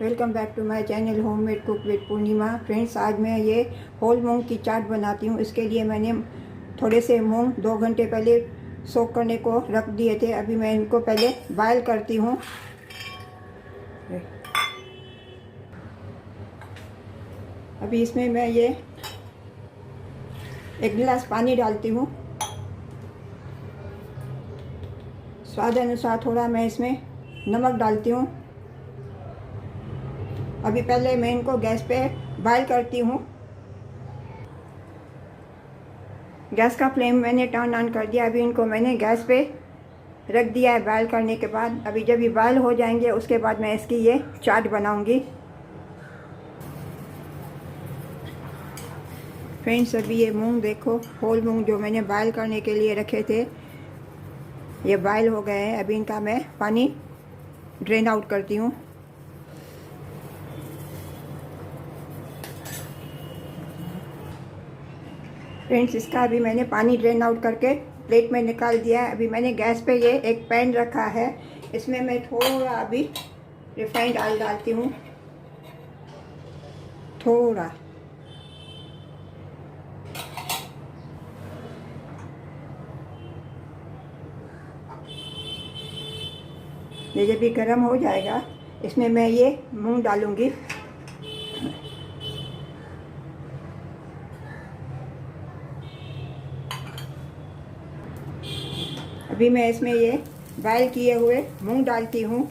Welcome back to my channel homemade cook with Purnima. Friends, आज मैं ये होल मूंग की चाट बनाती हूँ। इसके लिए मैंने थोड़े से मूंग 2 घंटे पहले सोक करने को रख दिए थे। अभी मैं इनको पहले बॉयल करती हूँ। अभी इसमें मैं ये 1 गिलास पानी डालती हूँ। स्वाद अनुसार थोड़ा मैं इसमें नमक डालती हूँ। अभी पहले मैं इनको गैस पे बॉयल करती हूँ। गैस का फ्लेम मैंने टर्न ऑन कर दिया। अभी इनको मैंने गैस पे रख दिया है बॉयल करने के बाद। अभी जब ये बॉयल हो जाएंगे उसके बाद मैं इसकी ये चाट बनाऊंगी। फ्रेंड्स, अभी ये मूंग देखो, होल मूंग जो मैंने बॉयल करने के लिए रखे थे ये बॉयल हो गए हैं। अभी इनका मैं पानी ड्रेन आउट करती हूँ। फ्रेंड्स, इसका अभी मैंने पानी ड्रेन आउट करके प्लेट में निकाल दिया है। अभी मैंने गैस पे ये एक पैन रखा है। इसमें मैं थोड़ा अभी रिफाइंड ऑयल डालती हूँ। थोड़ा ये जब भी गर्म हो जाएगा इसमें मैं ये मूंग डालूँगी। अभी मैं इसमें ये बॉयल किए हुए मूंग डालती हूँ।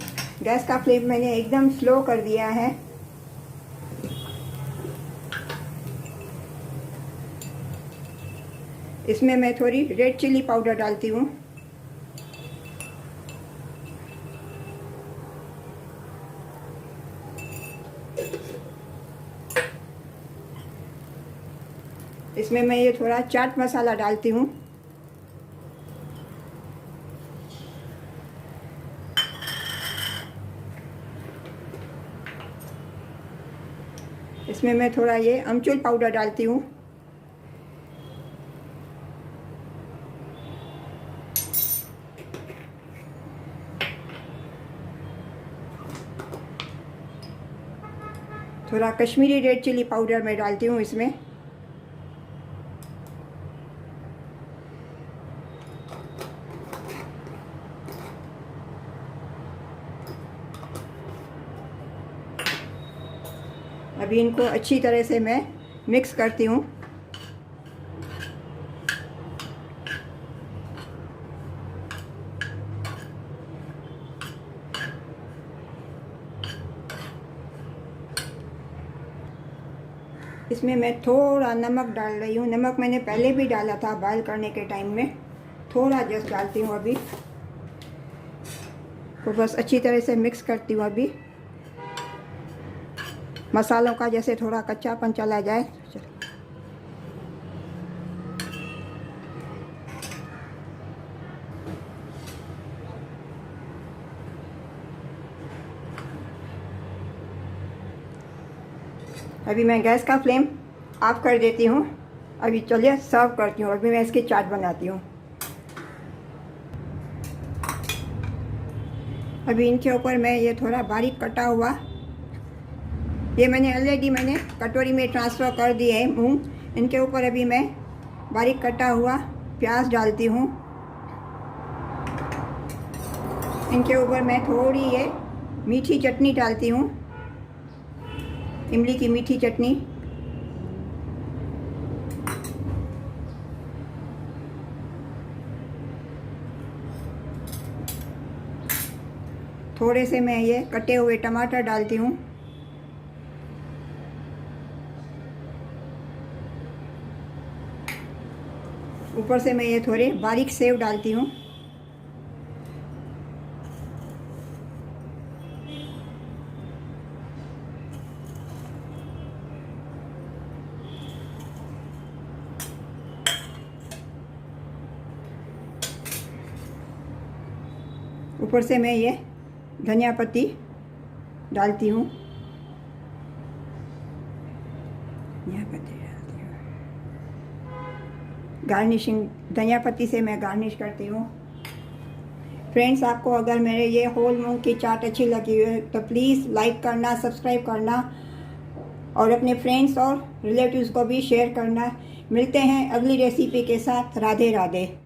गैस का फ्लेम मैंने एकदम स्लो कर दिया है। इसमें मैं थोड़ी रेड चिली पाउडर डालती हूँ। इसमें मैं ये थोड़ा चाट मसाला डालती हूँ। इसमें मैं थोड़ा ये अमचूर पाउडर डालती हूँ। थोड़ा कश्मीरी रेड चिली पाउडर मैं डालती हूँ इसमें। अभी इनको अच्छी तरह से मैं मिक्स करती हूँ। इसमें मैं थोड़ा नमक डाल रही हूँ। नमक मैंने पहले भी डाला था बॉयल करने के टाइम में। थोड़ा जस्ट डालती हूँ अभी। तो बस अच्छी तरह से मिक्स करती हूँ अभी, मसालों का जैसे थोड़ा कच्चापन चला जाए। अभी मैं गैस का फ्लेम ऑफ कर देती हूँ। अभी चलिए सर्व करती हूँ। अभी मैं इसकी चाट बनाती हूँ। अभी इनके ऊपर मैं ये थोड़ा बारीक कटा हुआ, ये मैंने ऑलरेडी कटोरी में ट्रांसफ़र कर दिए है मूंग। इनके ऊपर अभी मैं बारीक कटा हुआ प्याज डालती हूँ। इनके ऊपर मैं थोड़ी ये मीठी चटनी डालती हूँ, इमली की मीठी चटनी। थोड़े से मैं ये कटे हुए टमाटर डालती हूँ। ऊपर से मैं ये थोड़े बारीक सेव डालती हूँ। ऊपर से मैं ये धनिया पत्ती डालती हूँ। गार्निशिंग धनिया पत्ती से मैं गार्निश करती हूँ। फ्रेंड्स, आपको अगर मेरे ये होल मूंग की चाट अच्छी लगी है तो प्लीज़ लाइक करना, सब्सक्राइब करना और अपने फ्रेंड्स और रिलेटिव्स को भी शेयर करना। मिलते हैं अगली रेसिपी के साथ। राधे राधे।